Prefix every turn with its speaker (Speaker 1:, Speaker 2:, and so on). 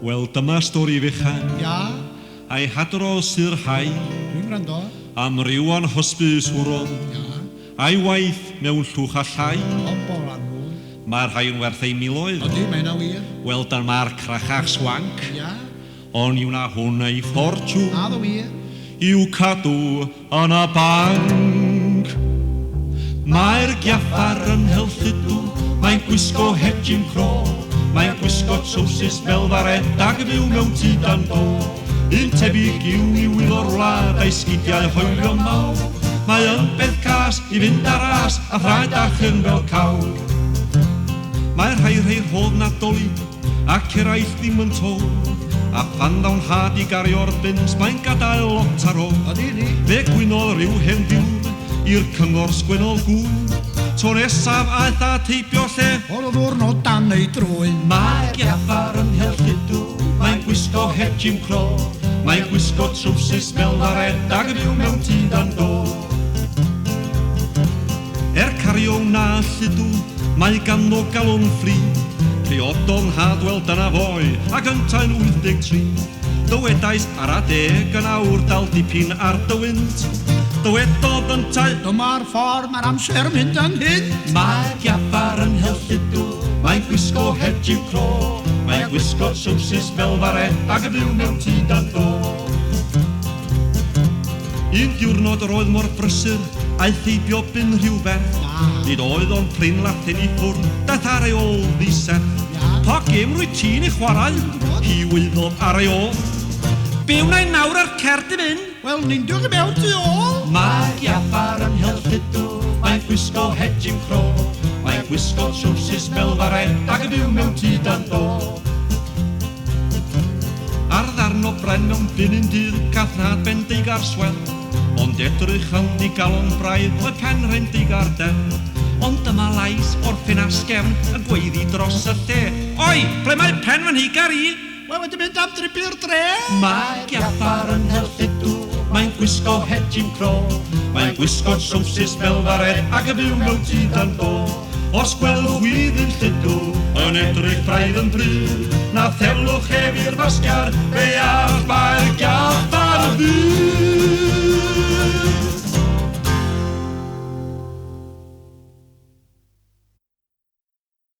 Speaker 1: Wel, dyma stori fechan.
Speaker 2: Ia,
Speaker 1: A'i hadro sirhau
Speaker 2: dwi'n gwrando.
Speaker 1: am ryw o'n hosbys wron.
Speaker 2: Ia,
Speaker 1: A'i waith mewn llwch a llai.
Speaker 2: o bolan nhw.
Speaker 1: Mae'r rhain werth ei miloedd.
Speaker 2: Odi, mae yna wir.
Speaker 1: Wel, dyma'r crachach swanc.
Speaker 2: Ia,
Speaker 1: Ond yw na hwn ei ffortiwn.
Speaker 2: a ddo wir.
Speaker 1: I'w cadw yn y banc. Mae'r giaffar yn helthydw, mae'n gwisgo het Jim Crow, mae'n gwisgo trowsus melfaret ag fyw mewn tŷ dan do. Un tebyg yw I wylo'r wlad a'i sgidiau hoelio mawr. Mae yn beth cas I fynd ar as a thraedach yn fel cawr. Mae'r rhai rhodd Nadoli ac eraill ddim yn to. A pan ddawn had I gario'r bins, mae'n gadael lot ar ôl.
Speaker 2: Odi, ni.
Speaker 1: Fe gwynodd ryw hen ddiwdd i'r cyngor sgwenol gŵn. To nesaf aeth a teipio lle.
Speaker 2: O'r ddwrnod dan ei drwy.
Speaker 1: Mae giaffar yn helthydw, mae'n gwisgo het Jim Crow, mae'n gwisgo trowsus melfaret ag fyw mewn tŷ dan do. Cario na llydw, mae ganddo galon ffri. Priodo'n hadwel dyna foi, ac yntau'n 83. Dywedais ar adeg yn awr dal dipyn ar dywynt. Dywedodd yntau,
Speaker 2: Dyma'r ffordd mae'r amser mynd yn hyn.
Speaker 1: Mae giaffar yn helthydw, mae'n gwisgo het Jim Crow, mae'n gwisgo trowsus melfaret ac yn byw mewn tŷ dan do. Un diwrnod yr oedd mor brysur, a'i theibio byn rhywbeth. Nid oedd o'n prin lathen I ffwrn, daeth ar ei ôl ddiseth. Pa gêm rwy ti'n I chwarae? Hi wyddodd ar ei ôl. Byw na'i nawr ar cert I mynd?
Speaker 2: Wel, ni'n diwg I mewn tu ôl.
Speaker 1: Mae giaffar yn helthydw, mae'n gwisgo het Jim Crow, mae'n gwisgo trowsus melfaret ac yn byw mewn tŷ dan do. Ar ddarn o bren mewn byn un dydd, cath nad bendig ar swel, ond edrych yn ddigalon braidd o pen rendig ar den. Ond dyma lais o'r ffenasgefn yn gweiddi dros y lle. Oi, ble mae pen fan higar I?
Speaker 2: Wel, wedi mynd am dribi'r dre.
Speaker 1: Mae giaffar yn helthydw, mae'n gwisgo het Jim Crow, mae'n gwisgo trowsus melfaret ac yn byw mewn tŷ dan do. Os gwelwch wydd yn llydw, yn edrych braidd yn bryd, na thelwch efi'r fasgar, fe